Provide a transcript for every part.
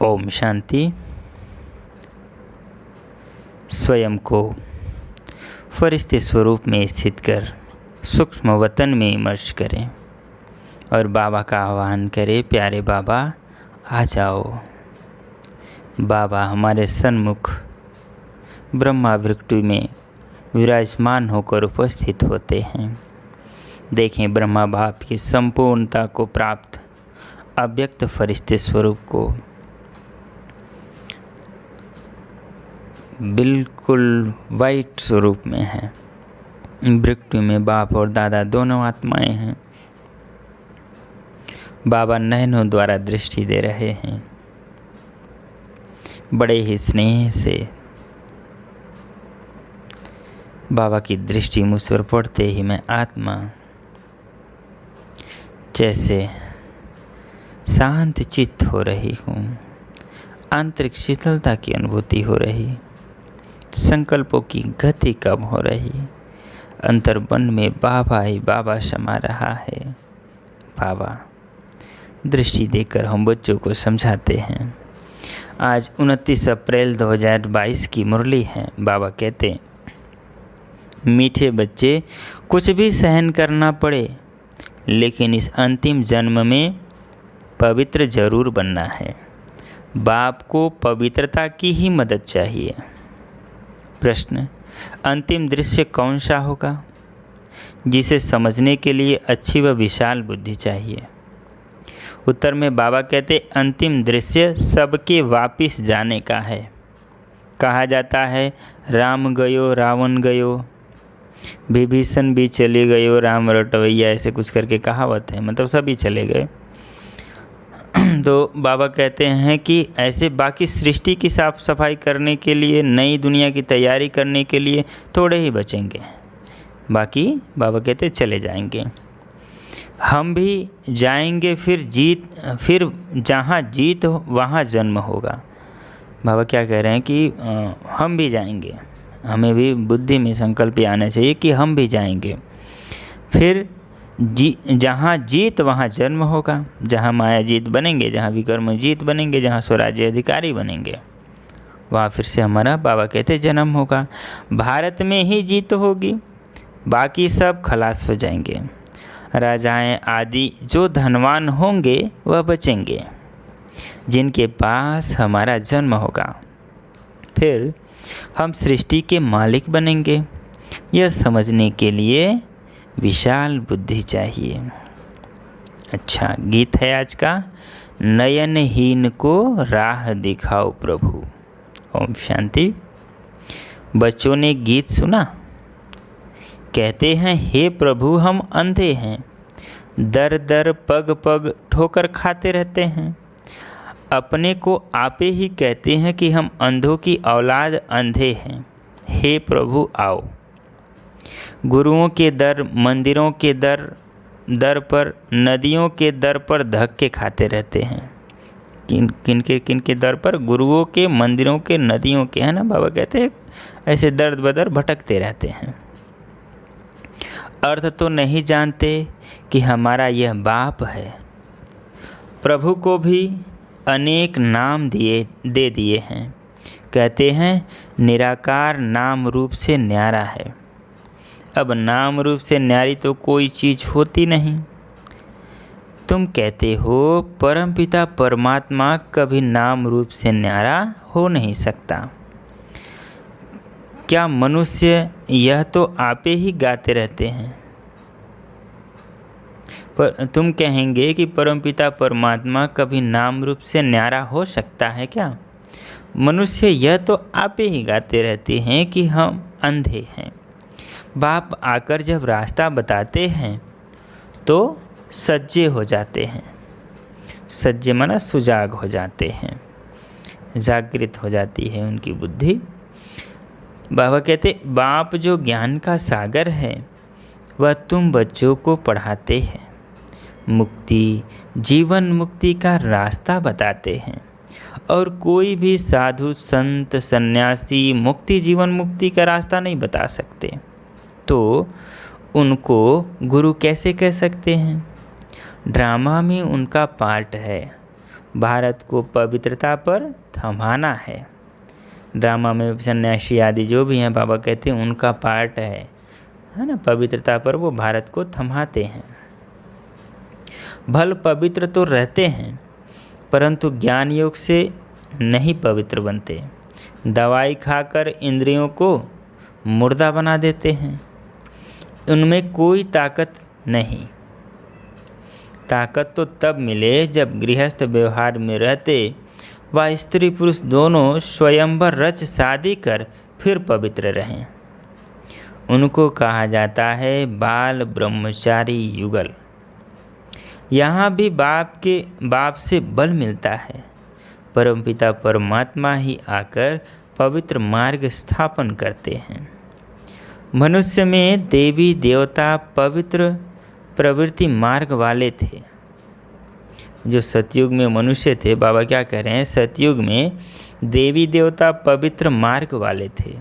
ओम शांति। स्वयं को फरिश्ते स्वरूप में स्थित कर सूक्ष्म वतन में इमर्श करें और बाबा का आह्वान करें, प्यारे बाबा आ जाओ। बाबा हमारे सन्मुख ब्रह्मा वृक्ति में विराजमान होकर उपस्थित होते हैं। देखें ब्रह्मा बाप की संपूर्णता को प्राप्त अव्यक्त फरिश्ते स्वरूप को बिल्कुल वाइट स्वरूप में है। वृक्ति में बाप और दादा दोनों आत्माएं हैं। बाबा नयनों द्वारा दृष्टि दे रहे हैं। बड़े ही स्नेह से बाबा की दृष्टि मुझ पर पड़ते ही मैं आत्मा जैसे शांत चित्त हो रही हूँ। आंतरिक शीतलता की अनुभूति हो रही, संकल्पों की गति कम हो रही, अंतर्मन में बाबा ही बाबा समा रहा है। बाबा दृष्टि देकर हम बच्चों को समझाते हैं। आज 29 अप्रैल 2022 की मुरली है। बाबा कहते हैं, मीठे बच्चे, कुछ भी सहन करना पड़े लेकिन इस अंतिम जन्म में पवित्र जरूर बनना है। बाप को पवित्रता की ही मदद चाहिए। प्रश्न, अंतिम दृश्य कौन सा होगा जिसे समझने के लिए अच्छी व विशाल बुद्धि चाहिए? उत्तर में बाबा कहते, अंतिम दृश्य सबके वापिस जाने का है। कहा जाता है, राम गयो रावण गयो, विभीषण भी चले गयो, राम रटवैया, ऐसे कुछ करके कहावत है, मतलब सभी चले गए। तो बाबा कहते हैं कि ऐसे बाकी सृष्टि की साफ सफाई करने के लिए, नई दुनिया की तैयारी करने के लिए थोड़े ही बचेंगे, बाकी बाबा कहते चले जाएंगे। हम भी जाएंगे, फिर जहाँ जीत हो वहाँ जन्म होगा। बाबा क्या कह रहे हैं कि हम भी जाएंगे। हमें भी बुद्धि में संकल्प आना चाहिए कि हम भी जाएंगे, फिर जहाँ जीत वहाँ जन्म होगा। जहाँ माया जीत बनेंगे, जहाँ विकर्म जीत बनेंगे, जहाँ स्वराज्य अधिकारी बनेंगे, वहाँ फिर से हमारा बाबा कहते जन्म होगा। भारत में ही जीत होगी, बाकी सब खलास हो जाएंगे। राजाएं आदि जो धनवान होंगे वह बचेंगे, जिनके पास हमारा जन्म होगा। फिर हम सृष्टि के मालिक बनेंगे। यह समझने के लिए विशाल बुद्धि चाहिए। अच्छा, गीत है आज का, नयनहीन को राह दिखाओ प्रभु। ओम शांति। बच्चों ने गीत सुना? कहते हैं, हे प्रभु हम अंधे हैं, दर दर पग पग ठोकर खाते रहते हैं। अपने को आपे ही कहते हैं कि हम अंधों की औलाद अंधे हैं। हे प्रभु आओ। गुरुओं के दर, मंदिरों के दर पर, नदियों के दर पर धक्के खाते रहते हैं। किन के दर पर? गुरुओं के, मंदिरों के, नदियों के, है ना। बाबा कहते हैं ऐसे दर बदर भटकते रहते हैं। अर्थ तो नहीं जानते कि हमारा यह बाप है। प्रभु को भी अनेक नाम दे दिए हैं। कहते हैं निराकार नाम रूप से न्यारा है। अब नाम रूप से न्यारी तो कोई चीज़ होती नहीं। तुम कहते हो परमपिता परमात्मा कभी नाम रूप से न्यारा हो नहीं सकता। क्या मनुष्य यह तो आपे ही गाते रहते हैं। पर तुम कहेंगे कि परमपिता परमात्मा कभी नाम रूप से न्यारा हो सकता है क्या? मनुष्य यह तो आपे ही गाते रहते हैं कि हम अंधे हैं। बाप आकर जब रास्ता बताते हैं तो सज्जे हो जाते हैं। सज्जे माना सुजाग हो जाते हैं, जागृत हो जाती है उनकी बुद्धि। बाबा कहते, बाप जो ज्ञान का सागर है वह तुम बच्चों को पढ़ाते हैं। मुक्ति, जीवन मुक्ति का रास्ता बताते हैं। और कोई भी साधु, संत, सन्यासी मुक्ति, जीवन मुक्ति का रास्ता नहीं बता सकते, तो उनको गुरु कैसे कह सकते हैं? ड्रामा में उनका पार्ट है, भारत को पवित्रता पर थमाना है। ड्रामा में सन्यासी आदि जो भी हैं बाबा कहते हैं उनका पार्ट है ना, पवित्रता पर वो भारत को थमाते हैं। भल पवित्र तो रहते हैं परंतु ज्ञान योग से नहीं पवित्र बनते। दवाई खाकर इंद्रियों को मुर्दा बना देते हैं। उनमें कोई ताकत नहीं। ताकत तो तब मिले जब गृहस्थ व्यवहार में रहते व स्त्री पुरुष दोनों स्वयंवर रच शादी कर फिर पवित्र रहें। उनको कहा जाता है बाल ब्रह्मचारी युगल। यहाँ भी बाप से बल मिलता है। परमपिता परमात्मा ही आकर पवित्र मार्ग स्थापन करते हैं। मनुष्य में देवी देवता पवित्र प्रवृत्ति मार्ग वाले थे। जो सतयुग में मनुष्य थे, बाबा क्या कह रहे हैं, सतयुग में देवी देवता पवित्र मार्ग वाले थे।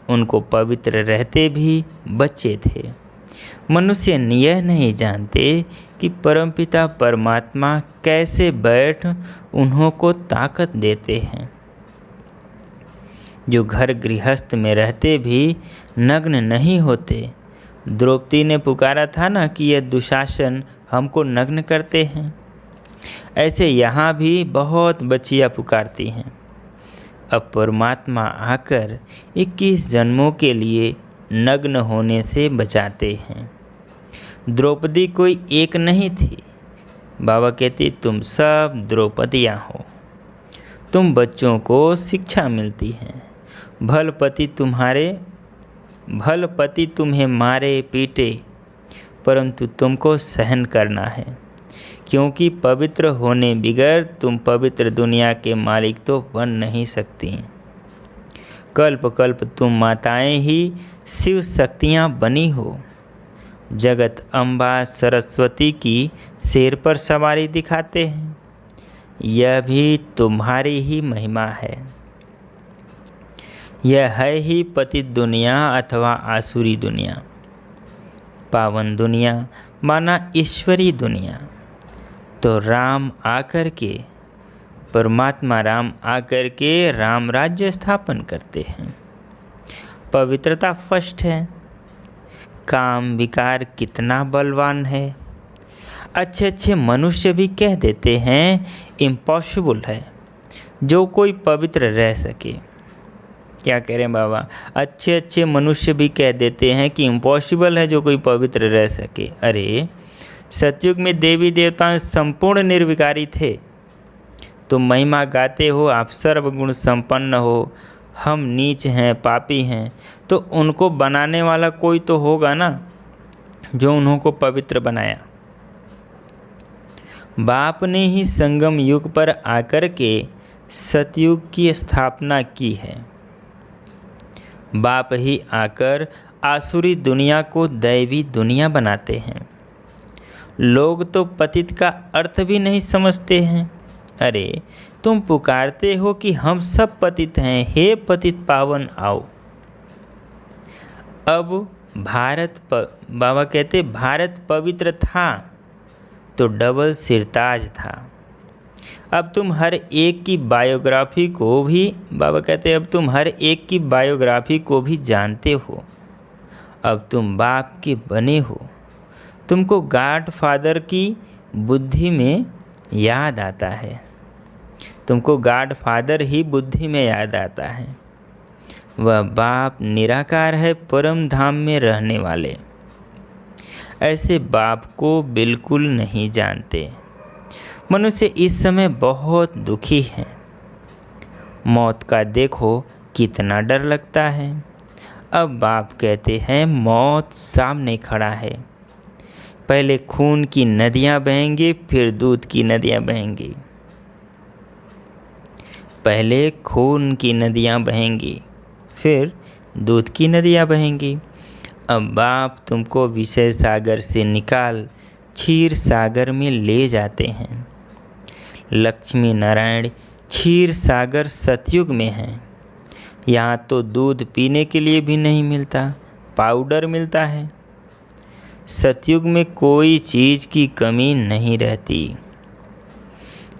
उनको पवित्र रहते भी बच्चे थे। मनुष्य यह नहीं जानते कि परमपिता परमात्मा कैसे बैठ उन्हों को ताकत देते हैं। जो घर गृहस्थ में रहते भी नग्न नहीं होते। द्रौपदी ने पुकारा था ना कि यह दुशासन हमको नग्न करते हैं। ऐसे यहाँ भी बहुत बच्चियाँ पुकारती हैं। अब परमात्मा आकर 21 जन्मों के लिए नग्न होने से बचाते हैं। द्रौपदी कोई एक नहीं थी। बाबा कहते तुम सब द्रौपदियाँ हो। तुम बच्चों को शिक्षा मिलती है। भल पति तुम्हें मारे पीटे परंतु तुमको सहन करना है, क्योंकि पवित्र होने बिगर तुम पवित्र दुनिया के मालिक तो बन नहीं सकती। कल्प कल्प तुम माताएं ही शिव शक्तियाँ बनी हो। जगत अम्बा सरस्वती की शेर पर सवारी दिखाते हैं। यह भी तुम्हारी ही महिमा है। यह है ही पतित दुनिया अथवा आसुरी दुनिया। पावन दुनिया माना ईश्वरी दुनिया। तो राम आकर के परमात्मा राम आकर के राम राज्य स्थापन करते हैं। पवित्रता फर्स्ट है। काम विकार कितना बलवान है। अच्छे अच्छे मनुष्य भी कह देते हैं इम्पॉसिबल है जो कोई पवित्र रह सके। क्या कह रहे हैं बाबा, अच्छे अच्छे मनुष्य भी कह देते हैं कि इम्पॉसिबल है जो कोई पवित्र रह सके। अरे सतयुग में देवी देवता संपूर्ण निर्विकारी थे। तुम महिमा गाते हो, आप सर्वगुण संपन्न हो, हम नीच हैं पापी हैं, तो उनको बनाने वाला कोई तो होगा ना जो उन्हों को पवित्र बनाया। बाप ने ही संगम युग पर आकर के सतयुग की स्थापना की है। बाप ही आकर आसुरी दुनिया को दैवी दुनिया बनाते हैं। लोग तो पतित का अर्थ भी नहीं समझते हैं। अरे तुम पुकारते हो कि हम सब पतित हैं, हे पतित पावन आओ। अब बाबा कहते भारत पवित्र था तो डबल सिरताज था। अब तुम हर एक की बायोग्राफी को भी बाबा कहते अब तुम हर एक की बायोग्राफी को भी जानते हो। अब तुम बाप के बने हो। तुमको गॉड फादर की बुद्धि में याद आता है। तुमको गॉड फादर ही बुद्धि में याद आता है। वह बाप निराकार है, परम धाम में रहने वाले। ऐसे बाप को बिल्कुल नहीं जानते। मनुष्य इस समय बहुत दुखी है। मौत का देखो कितना डर लगता है। अब बाप कहते हैं मौत सामने खड़ा है। पहले खून की नदियाँ बहेंगी, फिर दूध की नदियाँ बहेंगी। पहले खून की नदियाँ बहेंगी, फिर दूध की नदियाँ बहेंगी। अब बाप तुमको विषय सागर से निकाल क्षीर सागर में ले जाते हैं। लक्ष्मी नारायण क्षीर सागर सतयुग में है। यहाँ तो दूध पीने के लिए भी नहीं मिलता, पाउडर मिलता है। सतयुग में कोई चीज़ की कमी नहीं रहती।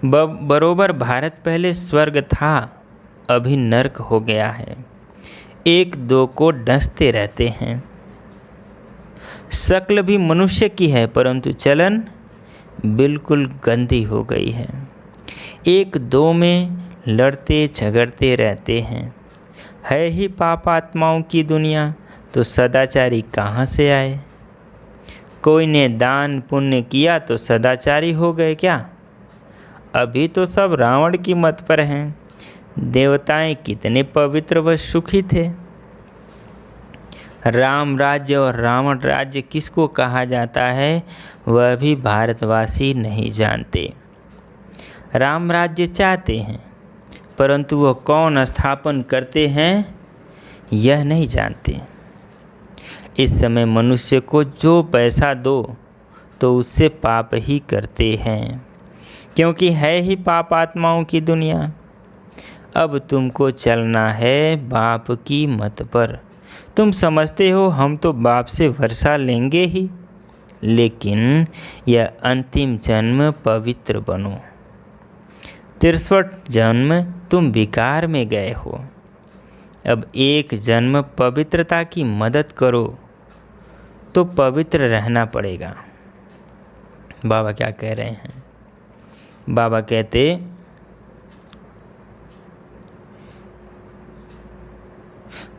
बरोबर भारत पहले स्वर्ग था, अभी नर्क हो गया है। एक दो को डसते रहते हैं। शक्ल भी मनुष्य की है, परंतु चलन बिल्कुल गंदी हो गई है। एक दो में लड़ते झगड़ते रहते हैं। है ही पापात्माओं की दुनिया, तो सदाचारी कहाँ से आए? कोई ने दान पुण्य किया तो सदाचारी हो गए क्या? अभी तो सब रावण की मत पर हैं। देवताएं कितने पवित्र व सुखी थे। राम राज्य और रावण राज्य किसको कहा जाता है, वह भी भारतवासी नहीं जानते। राम राज्य चाहते हैं, परंतु वह कौन स्थापन करते हैं यह नहीं जानते। इस समय मनुष्य को जो पैसा दो तो उससे पाप ही करते हैं, क्योंकि है ही पाप आत्माओं की दुनिया। अब तुमको चलना है बाप की मत पर। तुम समझते हो हम तो बाप से वर्षा लेंगे ही, लेकिन यह अंतिम जन्म पवित्र बनो। 63 जन्म तुम विकार में गए हो, अब एक जन्म पवित्रता की मदद करो तो पवित्र रहना पड़ेगा। बाबा क्या कह रहे हैं?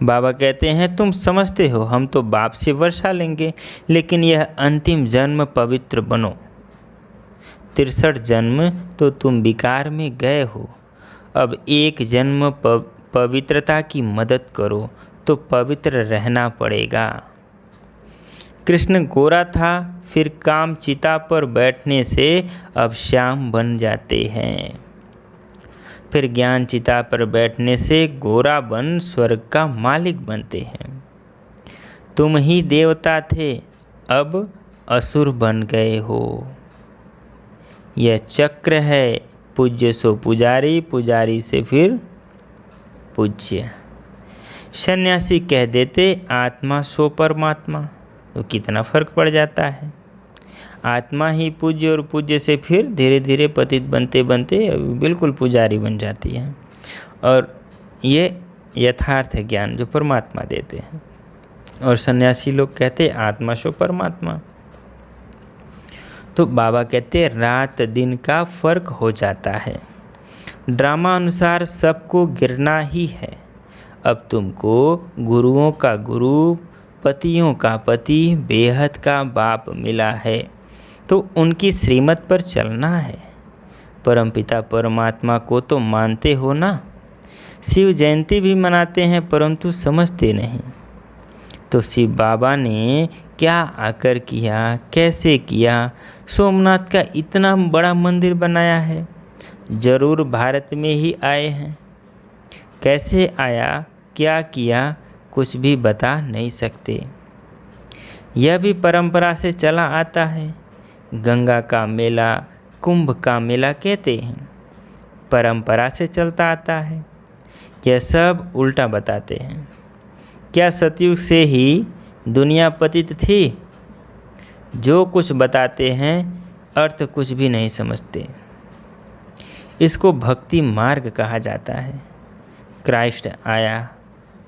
बाबा कहते हैं तुम समझते हो हम तो बाप से वर्षा लेंगे, लेकिन यह अंतिम जन्म पवित्र बनो। 63 जन्म तो तुम विकार में गए हो, अब एक जन्म पवित्रता की मदद करो तो पवित्र रहना पड़ेगा। कृष्ण गोरा था, फिर काम चिता पर बैठने से अब श्याम बन जाते हैं। फिर ज्ञान चिता पर बैठने से गोरा बन स्वर्ग का मालिक बनते हैं। तुम ही देवता थे, अब असुर बन गए हो। यह चक्र है, पूज्य सो पुजारी, पुजारी से फिर पूज्य। सन्यासी कह देते आत्मा सो परमात्मा, तो कितना फर्क पड़ जाता है। आत्मा ही पूज्य और पूज्य से फिर धीरे धीरे पतित बनते बनते बिल्कुल पुजारी बन जाती है। और ये यथार्थ ज्ञान जो परमात्मा देते हैं। और सन्यासी लोग कहते आत्मा सो परमात्मा। तो बाबा कहते रात दिन का फर्क हो जाता है। ड्रामा अनुसार सबको गिरना ही है। अब तुमको गुरुओं का गुरु, पतियों का पति, बेहद का बाप मिला है, तो उनकी श्रीमत पर चलना है। परमपिता परमात्मा को तो मानते हो ना। शिव जयंती भी मनाते हैं, परंतु समझते नहीं। तो शिव बाबा ने क्या आकर किया, कैसे किया? सोमनाथ का इतना बड़ा मंदिर बनाया है, जरूर भारत में ही आए हैं। कैसे आया, क्या किया, कुछ भी बता नहीं सकते। यह भी परंपरा से चला आता है। गंगा का मेला, कुंभ का मेला कहते हैं, परंपरा से चलता आता है। यह सब उल्टा बताते हैं। क्या सतयुग से ही दुनिया पतित थी? जो कुछ बताते हैं अर्थ कुछ भी नहीं समझते। इसको भक्ति मार्ग कहा जाता है। क्राइस्ट आया,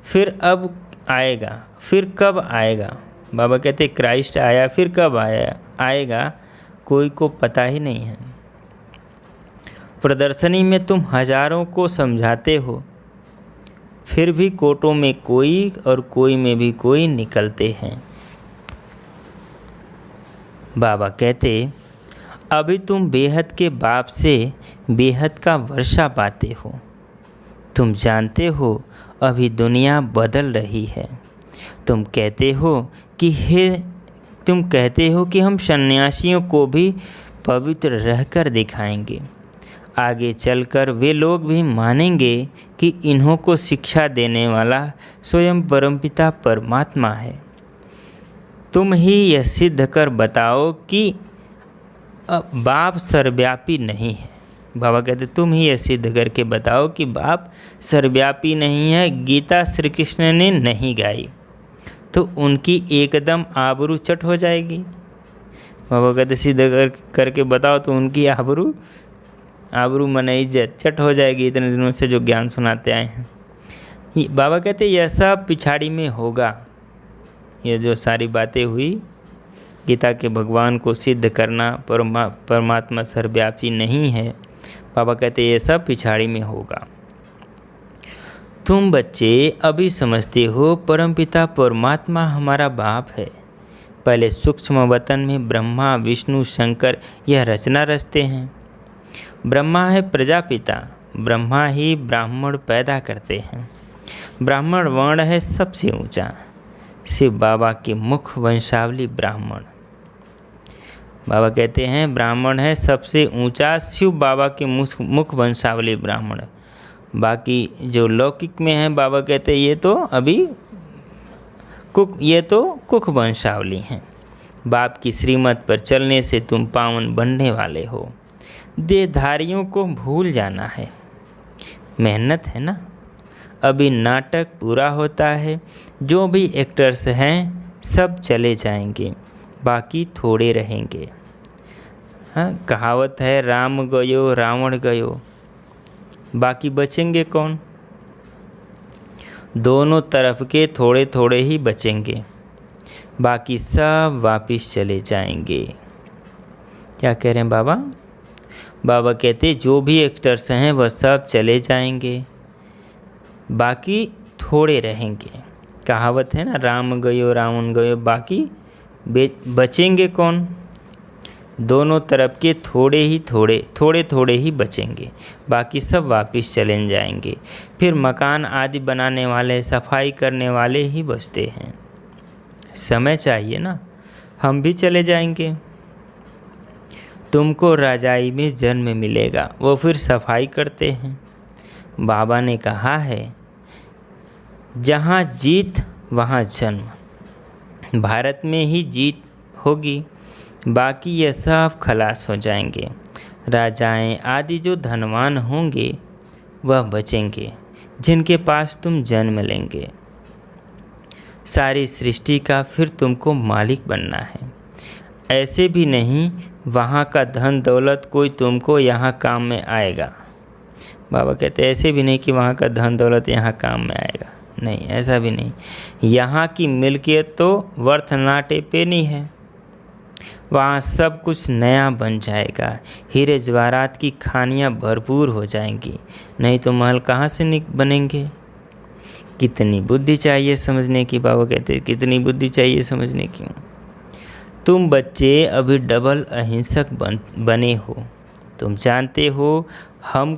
फिर अब आएगा, फिर कब आएगा? बाबा कहते क्राइस्ट आया, फिर कब आएगा कोई को पता ही नहीं है। प्रदर्शनी में तुम हजारों को समझाते हो, फिर भी कोटों में कोई और कोई में भी कोई निकलते हैं। बाबा कहते अभी तुम बेहद के बाप से बेहद का वर्षा पाते हो। तुम जानते हो अभी दुनिया बदल रही है। तुम कहते हो कि हम सन्यासियों को भी पवित्र रहकर दिखाएंगे। आगे चलकर वे लोग भी मानेंगे कि इन्हों को शिक्षा देने वाला स्वयं परमपिता परमात्मा है। तुम ही यह सिद्ध कर बताओ कि बाप सर्वव्यापी नहीं है। बाबा कहते तुम ही यह सिद्ध करके बताओ कि बाप सर्वव्यापी नहीं है। गीता श्री कृष्ण ने नहीं गाई तो उनकी एकदम आबरू चट हो जाएगी। बाबा कहते सिद्ध करके बताओ तो उनकी आबरू आबरू मन इज्जत चट हो जाएगी इतने दिनों से जो ज्ञान सुनाते आए हैं। बाबा कहते यह सब पिछाड़ी में होगा। ये जो सारी बातें हुई गीता के भगवान को सिद्ध करना, परमात्मा सर्वव्यापी नहीं है, बाबा कहते ये सब पिछाड़ी में होगा। तुम बच्चे अभी समझते हो परमपिता परमात्मा हमारा बाप है। पहले सूक्ष्म वतन में ब्रह्मा विष्णु शंकर यह रचना रचते हैं। ब्रह्मा है प्रजापिता, ब्रह्मा ही ब्राह्मण पैदा करते हैं। ब्राह्मण वर्ण है सबसे ऊंचा। शिव बाबा के मुख वंशावली ब्राह्मण। बाबा कहते हैं ब्राह्मण है सबसे ऊंचा, शिव बाबा के मुख वंशावली ब्राह्मण। बाकी जो लौकिक में है बाबा कहते हैं ये तो कुख वंशावली हैं। बाप की श्रीमत पर चलने से तुम पावन बनने वाले हो। देहधारियों को भूल जाना है। मेहनत है ना। अभी नाटक पूरा होता है। जो भी एक्टर्स हैं सब चले जाएंगे, बाकी थोड़े रहेंगे। हाँ, कहावत है राम गयो रावण गयो, बाकी बचेंगे कौन? दोनों तरफ के थोड़े थोड़े ही बचेंगे, बाकी सब वापिस चले जाएंगे। क्या कह रहे हैं बाबा? बाबा कहते जो भी एक्टर्स हैं वह सब चले जाएंगे, बाकी थोड़े रहेंगे। कहावत है ना राम गयो रावण गयो, बाकी बचेंगे कौन? दोनों तरफ के थोड़े थोड़े ही बचेंगे, बाकी सब वापस चले जाएंगे। फिर मकान आदि बनाने वाले, सफाई करने वाले ही बचते हैं। समय चाहिए ना, हम भी चले जाएंगे। तुमको रजाई में जन्म मिलेगा, वो फिर सफाई करते हैं। बाबा ने कहा है जहाँ जीत वहाँ जन्म। भारत में ही जीत होगी, बाकी ये सब खलास हो जाएंगे। राजाएं आदि जो धनवान होंगे वह बचेंगे, जिनके पास तुम जन्म लेंगे। सारी सृष्टि का फिर तुमको मालिक बनना है। ऐसे भी नहीं वहाँ का धन दौलत कोई तुमको यहाँ काम में आएगा। बाबा कहते ऐसे भी नहीं कि वहाँ का धन दौलत यहाँ काम में आएगा, नहीं, ऐसा भी नहीं। यहाँ की मिल्कियत तो वर्थ नाटे पे नहीं है। वहाँ सब कुछ नया बन जाएगा। हीरे जवाहरात की खानियाँ भरपूर हो जाएंगी, नहीं तो महल कहाँ से बनेंगे। कितनी बुद्धि चाहिए समझने की। बाबा कहते कितनी बुद्धि चाहिए समझने की। तुम बच्चे अभी डबल अहिंसक बने हो। तुम जानते हो हम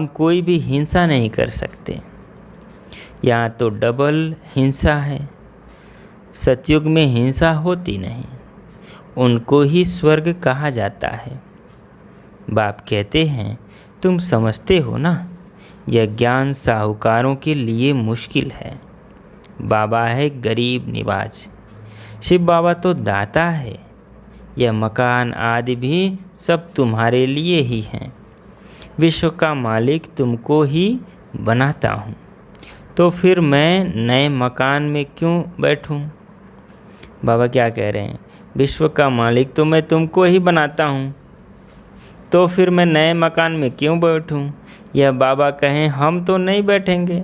कोई भी हिंसा नहीं कर सकते। यहाँ तो डबल हिंसा है। सतयुग में हिंसा होती नहीं, उनको ही स्वर्ग कहा जाता है। बाप कहते हैं तुम समझते हो ना, यह ज्ञान साहूकारों के लिए मुश्किल है। बाबा है गरीब निवाज, शिव बाबा तो दाता है। यह मकान आदि भी सब तुम्हारे लिए ही हैं। विश्व का मालिक तुमको ही बनाता हूँ, तो फिर मैं नए मकान में क्यों बैठूं? बाबा क्या कह रहे हैं? विश्व का मालिक तो मैं तुमको ही बनाता हूँ, तो फिर मैं नए मकान में क्यों बैठूं? यह बाबा कहें हम तो नहीं बैठेंगे।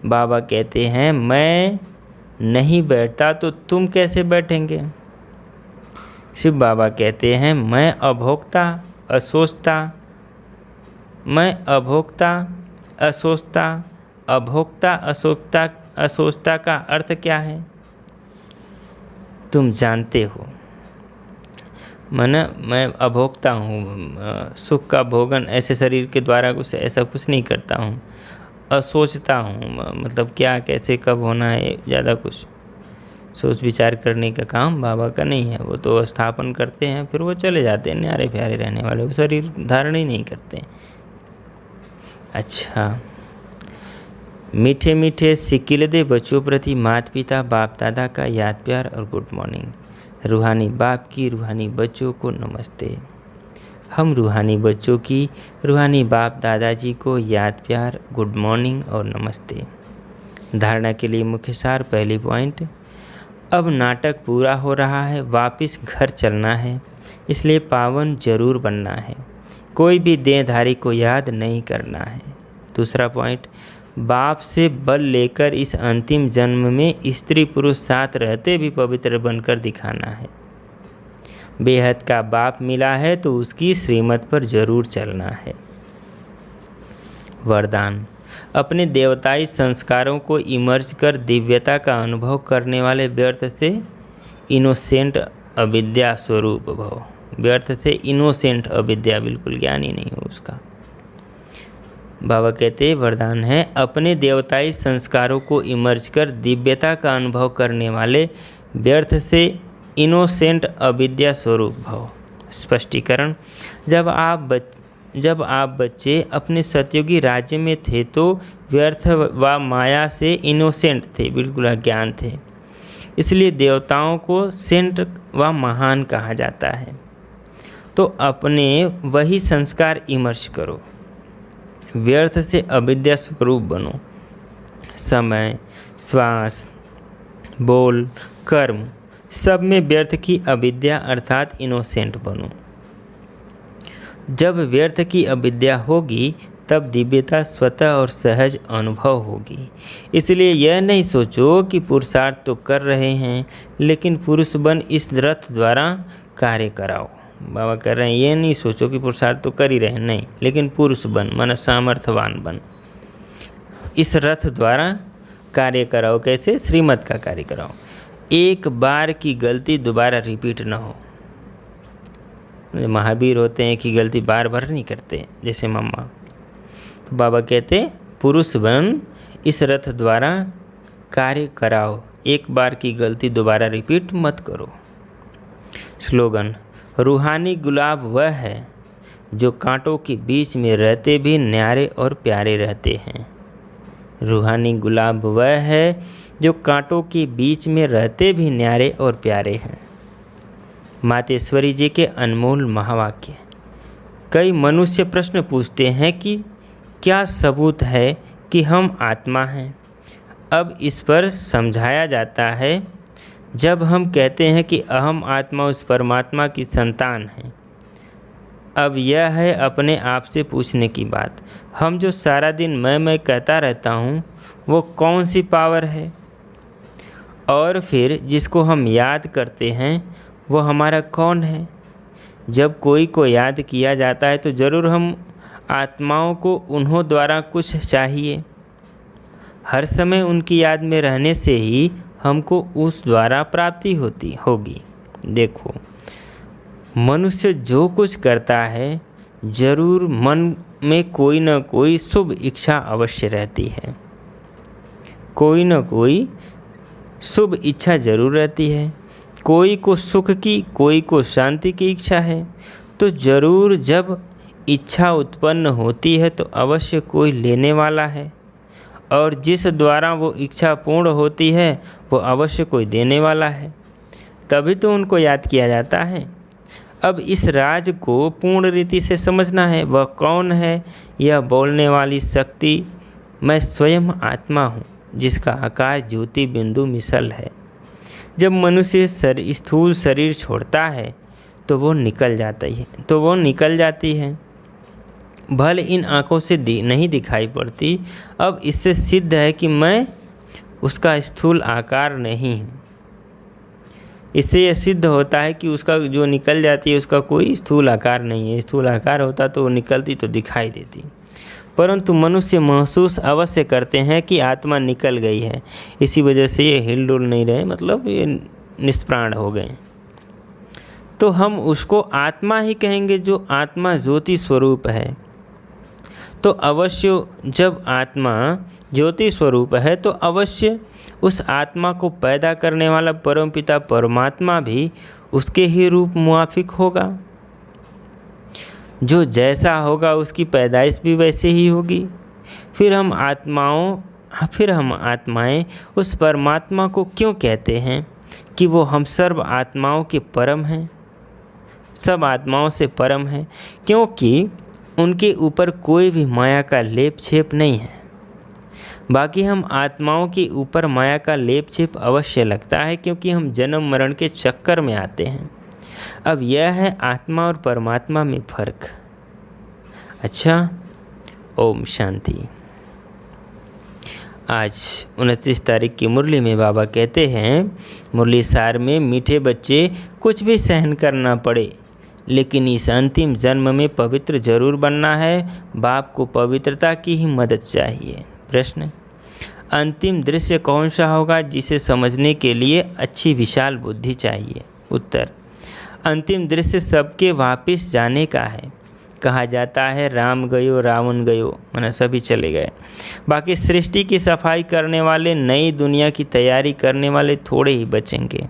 बाबा कहते हैं मैं नहीं बैठता तो तुम कैसे बैठेंगे? शिव बाबा कहते हैं मैं अभोक्ता असोचता, मैं अभोक्ता असोचता। अभोक्ता असोचता का अर्थ क्या है तुम जानते हो? मैं अभोक्ता हूँ, सुख का भोगन ऐसे शरीर के द्वारा ऐसा कुछ नहीं करता हूँ। असोचता हूँ मतलब क्या, कैसे, कब होना है, ज़्यादा कुछ सोच विचार करने का काम बाबा का नहीं है। वो तो स्थापन करते हैं, फिर वो चले जाते हैं न्यारे प्यारे रहने वाले, वो शरीर धारण ही नहीं करते। अच्छा, मीठे मीठे सिकिलदे बच्चों प्रति माता पिता बाप दादा का याद प्यार और गुड मॉर्निंग। रूहानी बाप की रूहानी बच्चों को नमस्ते। हम रूहानी बच्चों की रूहानी बाप दादाजी को याद प्यार, गुड मॉर्निंग और नमस्ते। धारणा के लिए मुख्य सार। पहली पॉइंट, अब नाटक पूरा हो रहा है, वापस घर चलना है, इसलिए पावन जरूर बनना है। कोई भी देहधारी को याद नहीं करना है। दूसरा पॉइंट, बाप से बल लेकर इस अंतिम जन्म में स्त्री पुरुष साथ रहते भी पवित्र बनकर दिखाना है। बेहद का बाप मिला है तो उसकी श्रीमत पर जरूर चलना है। वरदान, अपने देवताई संस्कारों को इमर्ज कर दिव्यता का अनुभव करने वाले व्यर्थ से इनोसेंट अविद्या स्वरूप भव। व्यर्थ से इनोसेंट अविद्या, बिल्कुल ज्ञान ही नहीं हो उसका। बाबा कहते वरदान है, अपने देवताई संस्कारों को इमर्ज कर दिव्यता का अनुभव करने वाले व्यर्थ से इनोसेंट अविद्या स्वरूप भव। स्पष्टीकरण, जब आप बच्चे अपने सतयुगी राज्य में थे तो व्यर्थ व माया से इनोसेंट थे, बिल्कुल अज्ञान थे। इसलिए देवताओं को सेंट व महान कहा जाता है। तो अपने वही संस्कार इमर्ज करो, व्यर्थ से अविद्या स्वरूप बनो। समय, श्वास, बोल, कर्म सब में व्यर्थ की अविद्या अर्थात इनोसेंट बनो। जब व्यर्थ की अविद्या होगी तब दिव्यता स्वतः और सहज अनुभव होगी। इसलिए यह नहीं सोचो कि पुरुषार्थ तो कर रहे हैं, लेकिन पुरुष बन इस रथ द्वारा कार्य कराओ। बाबा कह रहे हैं ये नहीं सोचो कि पुरुषार्थ तो कर ही रहे हैं, नहीं, लेकिन पुरुष बन, मन सामर्थ्यवान बन, इस रथ द्वारा कार्य कराओ। कैसे? श्रीमत का कार्य कराओ। एक बार की गलती दोबारा रिपीट ना हो। महावीर होते हैं कि गलती बार बार नहीं करते, जैसे मम्मा। तो बाबा कहते पुरुष बन इस रथ द्वारा कार्य कराओ, एक बार की गलती दोबारा रिपीट मत करो। स्लोगन, रूहानी गुलाब वह है जो कांटों के बीच में रहते भी न्यारे और प्यारे रहते हैं। रूहानी गुलाब वह है जो कांटों के बीच में रहते भी न्यारे और प्यारे हैं। मातेश्वरी जी के अनमोल महावाक्य। कई मनुष्य प्रश्न पूछते हैं कि क्या सबूत है कि हम आत्मा हैं? अब इस पर समझाया जाता है, जब हम कहते हैं कि अहम आत्मा उस परमात्मा की संतान है। अब यह है अपने आप से पूछने की बात, हम जो सारा दिन मैं कहता रहता हूँ वो कौन सी पावर है? और फिर जिसको हम याद करते हैं वो हमारा कौन है? जब कोई को याद किया जाता है तो ज़रूर हम आत्माओं को उन्हों द्वारा कुछ चाहिए। हर समय उनकी याद में रहने से ही हमको उस द्वारा प्राप्ति होगी। देखो, मनुष्य जो कुछ करता है जरूर मन में कोई न कोई शुभ इच्छा अवश्य रहती है। कोई न कोई शुभ इच्छा जरूर रहती है। कोई को सुख की, कोई को शांति की इच्छा है। तो जरूर जब इच्छा उत्पन्न होती है तो अवश्य कोई लेने वाला है, और जिस द्वारा वो इच्छा पूर्ण होती है वो अवश्य कोई देने वाला है। तभी तो उनको याद किया जाता है। अब इस राज को पूर्ण रीति से समझना है। वह कौन है? यह बोलने वाली शक्ति मैं स्वयं आत्मा हूँ, जिसका आकार ज्योति बिंदु मिसल है। जब मनुष्य स्थूल शरीर छोड़ता है तो वो निकल जाती है। भल इन आँखों से नहीं दिखाई पड़ती। अब इससे सिद्ध है कि मैं उसका स्थूल आकार नहीं हूँ। इससे यह सिद्ध होता है कि उसका जो निकल जाती है उसका कोई स्थूल आकार नहीं है। स्थूल आकार होता तो वो निकलती तो दिखाई देती, परंतु मनुष्य महसूस अवश्य करते हैं कि आत्मा निकल गई है। इसी वजह से ये हिलडुल नहीं रहे, मतलब ये निष्प्राण हो गए। तो हम उसको आत्मा ही कहेंगे जो आत्मा ज्योति स्वरूप है। तो अवश्य जब आत्मा ज्योति स्वरूप है तो अवश्य उस आत्मा को पैदा करने वाला परमपिता परमात्मा भी उसके ही रूप मुआफिक होगा। जो जैसा होगा उसकी पैदाइश भी वैसे ही होगी। फिर हम आत्माएं उस परमात्मा को क्यों कहते हैं कि वो हम सर्व आत्माओं के परम हैं, सब आत्माओं से परम हैं? क्योंकि उनके ऊपर कोई भी माया का लेप छेप नहीं है। बाकी हम आत्माओं के ऊपर माया का लेप छेप अवश्य लगता है, क्योंकि हम जन्म मरण के चक्कर में आते हैं। अब यह है आत्मा और परमात्मा में फर्क। अच्छा, ओम शांति। आज 29 तारीख की मुरली में बाबा कहते हैं, मुरली सार में, मीठे बच्चे कुछ भी सहन करना पड़े लेकिन इस अंतिम जन्म में पवित्र जरूर बनना है। बाप को पवित्रता की ही मदद चाहिए। प्रश्न, अंतिम दृश्य कौन सा होगा जिसे समझने के लिए अच्छी विशाल बुद्धि चाहिए? उत्तर, अंतिम दृश्य सबके वापस जाने का है। कहा जाता है राम गयो रावण गयो, माने सभी चले गए। बाकी सृष्टि की सफाई करने वाले, नई दुनिया की तैयारी करने वाले थोड़े ही बचेंगे।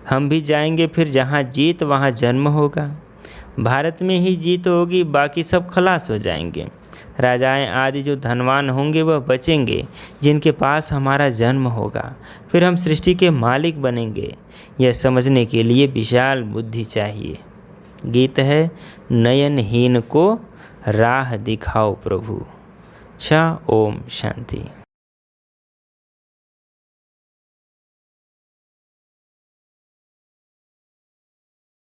हम भी जाएंगे फिर जहाँ जीत वहाँ जन्म होगा। भारत में ही जीत होगी, बाकी सब खलास हो जाएंगे। राजाएं आदि जो धनवान होंगे वह बचेंगे जिनके पास हमारा जन्म होगा। फिर हम सृष्टि के मालिक बनेंगे। यह समझने के लिए विशाल बुद्धि चाहिए। गीत है, नयनहीन को राह दिखाओ प्रभु। अच्छा, ओम शांति।